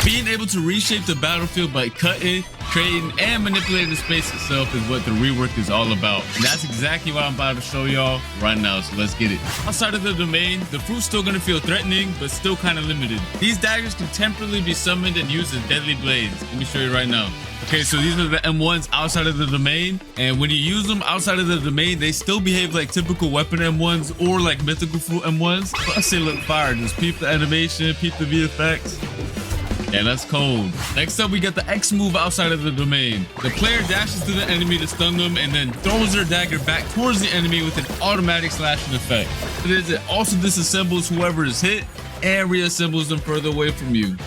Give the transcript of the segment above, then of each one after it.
Being able to reshape the battlefield by cutting, creating, and manipulating the space itself is what the rework is all about. And that's exactly what I'm about to show y'all right now, so let's get it. Outside of the domain, the fruit's still gonna feel threatening, but still kind of limited. These daggers can temporarily be summoned and used as deadly blades. Let me show you right now. Okay, so these are the M1s outside of the domain, and when you use them outside of the domain, they still behave like typical weapon M1s or like mythical fruit M1s. Plus they look fire. Just peep the animation, peep the VFX. Yeah, that's cold. Next up, we got the X move outside of the domain. The player dashes to the enemy to stun them and then throws their dagger back towards the enemy with an automatic slashing effect. It also disassembles whoever is hit and reassembles them further away from you.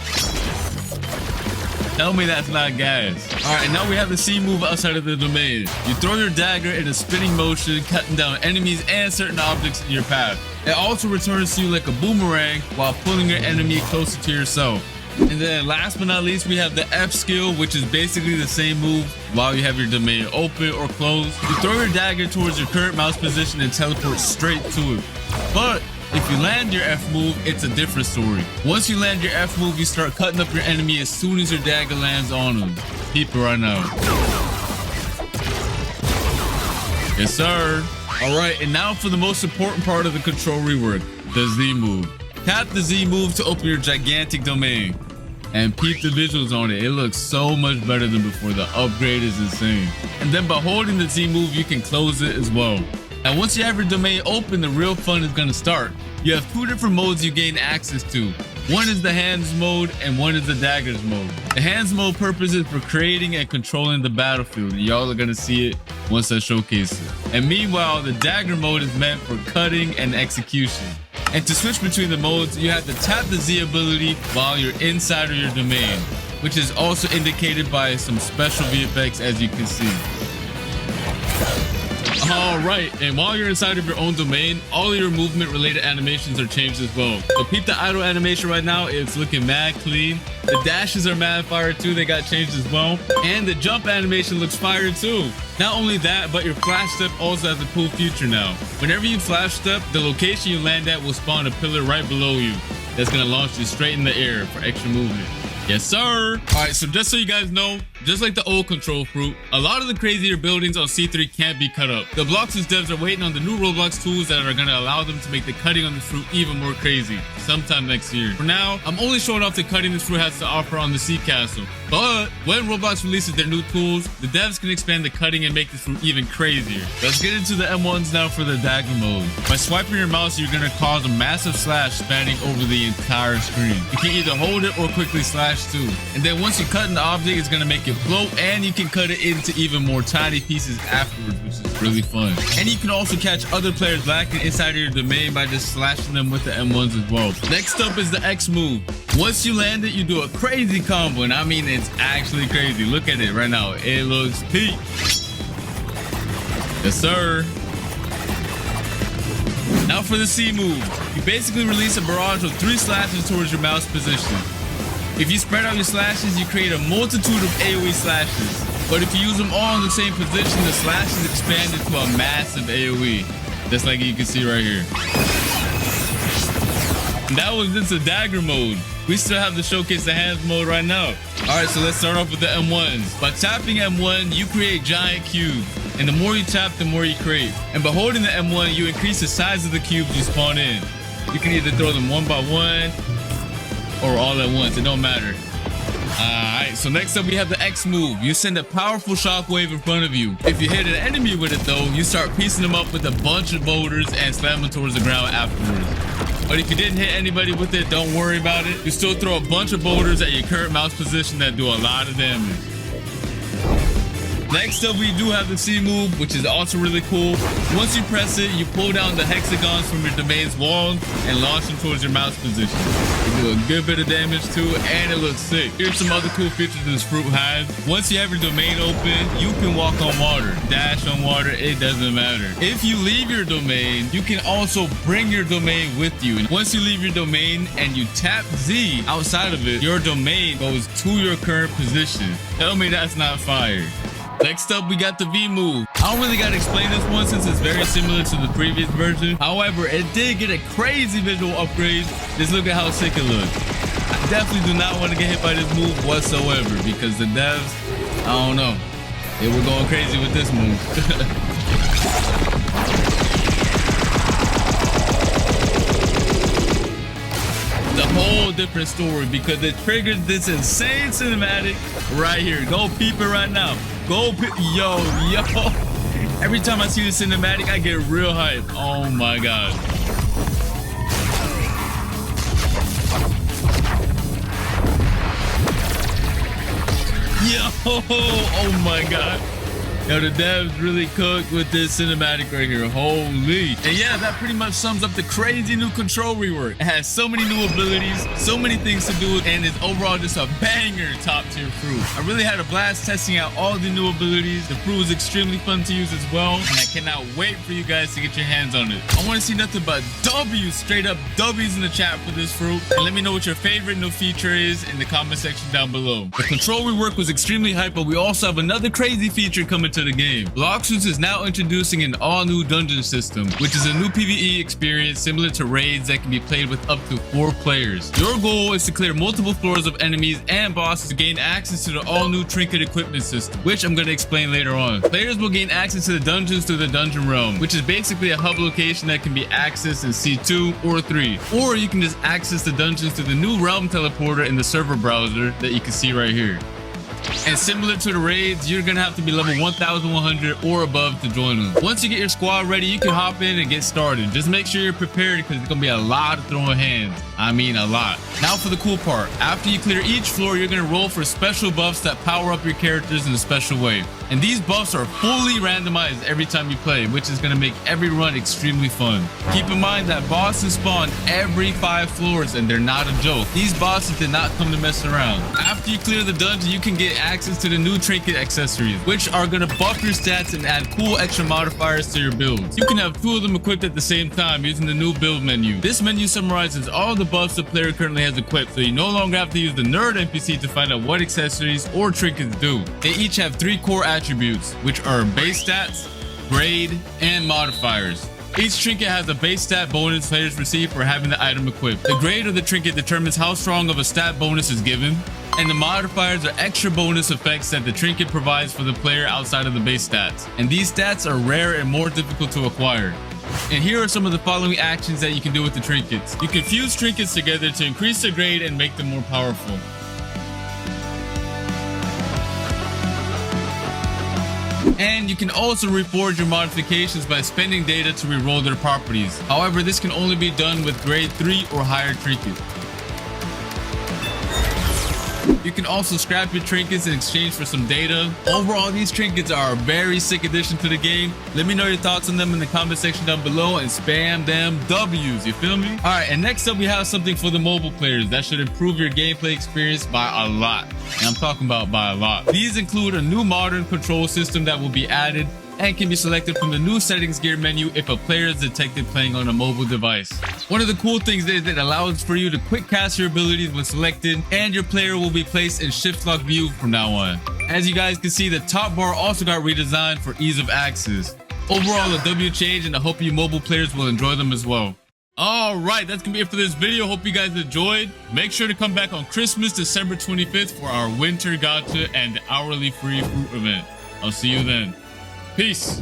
Tell me that's not gas. All right, now we have the C move outside of the domain. You throw your dagger in a spinning motion, cutting down enemies and certain objects in your path. It also returns to you like a boomerang while pulling your enemy closer to yourself. And then last but not least, we have the F skill, which is basically the same move while you have your domain open or closed. You throw your dagger towards your current mouse position and teleport straight to it. But if you land your F move, it's a different story. Once you land your F move, you start cutting up your enemy as soon as your dagger lands on them. Keep it right now. Yes, sir. All right, and now for the most important part of the control rework, the Z move. Tap the Z move to open your gigantic domain. And peep the visuals on it. It looks so much better than before. The upgrade is insane. And then by holding the Z move, you can close it as well. And once you have your domain open, the real fun is gonna start. You have two different modes you gain access to. One is the hands mode and one is the daggers mode. The hands mode purpose is for creating and controlling the battlefield. Y'all are gonna see it once I showcase it. And meanwhile, the dagger mode is meant for cutting and execution. And to switch between the modes, you have to tap the Z ability while you're inside of your domain, which is also indicated by some special VFX as you can see. All right, and while you're inside of your own domain, all of your movement related animations are changed as well. So peep the idle animation right now, it's looking mad clean. The dashes are mad fire too, they got changed as well. And the jump animation looks fire too. Not only that, but your flash step also has a cool feature now. Whenever you flash step, the location you land at will spawn a pillar right below you that's gonna launch you straight in the air for extra movement. Yes, sir. All right, so just so you guys know, just like the old control fruit, a lot of the crazier buildings on C3 can't be cut up. The Blox's devs are waiting on the new Roblox tools that are gonna allow them to make the cutting on the fruit even more crazy sometime next year. For now, I'm only showing off the cutting this fruit has to offer on the Sea Castle. But when Roblox releases their new tools, the devs can expand the cutting and make this fruit even crazier. Let's get into the M1s now for the dagger mode. By swiping your mouse, you're gonna cause a massive slash spanning over the entire screen. You can either hold it or quickly slash too. And then once you cut an object, it's gonna make it float, and you can cut it into even more tiny pieces afterwards, which is really fun. And you can also catch other players lacking inside of your domain by just slashing them with the M1s as well. Next up is the X move. Once you land it, you do a crazy combo, and I mean it's actually crazy. Look at it right now. It looks peak. Yes, sir. Now for the C move. You basically release a barrage of 3 slashes towards your mouse position. If you spread out your slashes, you create a multitude of AoE slashes. But if you use them all in the same position, the slashes expand into a massive AoE. Just like you can see right here. And that was just a dagger mode. We still have to showcase the hands mode right now. All right, so let's start off with the M1s. By tapping M1, you create giant cubes. And the more you tap, the more you create. And by holding the M1, you increase the size of the cubes you spawn in. You can either throw them one by one or all at once, it don't matter. Alright, so next up we have the X move. You send a powerful shockwave in front of you. If you hit an enemy with it though, you start piecing them up with a bunch of boulders and slam them towards the ground afterwards. But if you didn't hit anybody with it, don't worry about it. You still throw a bunch of boulders at your current mouse position that do a lot of damage. Next up, we do have the C move, which is also really cool. Once you press it, you pull down the hexagons from your domain's walls and launch them towards your mouse position. You do a good bit of damage too, and it looks sick. Here's some other cool features this fruit has. Once you have your domain open, you can walk on water, dash on water, it doesn't matter. If you leave your domain, you can also bring your domain with you. And once you leave your domain and you tap Z outside of it, your domain goes to your current position. Tell me that's not fire. Next up, we got the V move. I don't really gotta explain this one since it's very similar to the previous version. However, it did get a crazy visual upgrade. Just look at how sick it looks. I definitely do not want to get hit by this move whatsoever because the devs, I don't know, they were going crazy with this move. A whole different story because it triggered this insane cinematic right here. Go peep it right now. Go peep. Yo. Every time I see the cinematic, I get real hype. Oh my god. Yo. Oh my god. Yo, the devs really cooked with this cinematic right here. Holy. And yeah, that pretty much sums up the crazy new control rework. It has so many new abilities, so many things to do, and it's overall just a banger top tier fruit. I really had a blast testing out all the new abilities. The fruit was extremely fun to use as well, and I cannot wait for you guys to get your hands on it. I want to see nothing but W's, straight up W's in the chat for this fruit. And let me know what your favorite new feature is in the comment section down below. The control rework was extremely hype, but we also have another crazy feature coming to the game. Bloxus is now introducing an all-new dungeon system, which is a new PvE experience similar to raids that can be played with up to 4 players. Your goal is to clear multiple floors of enemies and bosses to gain access to the all-new trinket equipment system, which I'm going to explain later on. Players will gain access to the dungeons through the dungeon realm, which is basically a hub location that can be accessed in C2 or 3, or you can just access the dungeons through the new realm teleporter in the server browser that you can see right here. And similar to the raids, you're gonna have to be level 1100 or above to join them. Once you get your squad ready, you can hop in and get started. Just make sure you're prepared because it's gonna be a lot of throwing hands. I mean a lot. Now for the cool part. After you clear each floor, you're gonna roll for special buffs that power up your characters in a special way. And these buffs are fully randomized every time you play, which is gonna make every run extremely fun. Keep in mind that bosses spawn every 5 floors and they're not a joke. These bosses did not come to mess around. After you clear the dungeon, you can get access to the new trinket accessories, which are gonna buff your stats and add cool extra modifiers to your builds. You can have 2 of them equipped at the same time using the new build menu. This menu summarizes all the buffs the player currently has equipped, so you no longer have to use the nerd NPC to find out what accessories or trinkets do. They each have 3 core attributes, which are base stats, grade, and modifiers. Each trinket has a base stat bonus players receive for having the item equipped. The grade of the trinket determines how strong of a stat bonus is given, and the modifiers are extra bonus effects that the trinket provides for the player outside of the base stats. And these stats are rare and more difficult to acquire. And here are some of the following actions that you can do with the trinkets. You can fuse trinkets together to increase their grade and make them more powerful. And you can also reforge your modifications by spending data to reroll their properties. However, this can only be done with grade 3 or higher trinkets. You can also scrap your trinkets in exchange for some data. Overall, these trinkets are a very sick addition to the game. Let me know your thoughts on them in the comment section down below and spam them W's, you feel me? Alright, and next up we have something for the mobile players that should improve your gameplay experience by a lot. And I'm talking about by a lot. These include a new modern control system that will be added and can be selected from the new settings gear menu if a player is detected playing on a mobile device. One of the cool things is that it allows for you to quick cast your abilities when selected, and your player will be placed in shift lock view from now on. As you guys can see, the top bar also got redesigned for ease of access. Overall, a W change, and I hope you mobile players will enjoy them as well. Alright, that's gonna be it for this video. Hope you guys enjoyed. Make sure to come back on Christmas, December 25th for our winter gacha and hourly free fruit event. I'll see you then. Peace.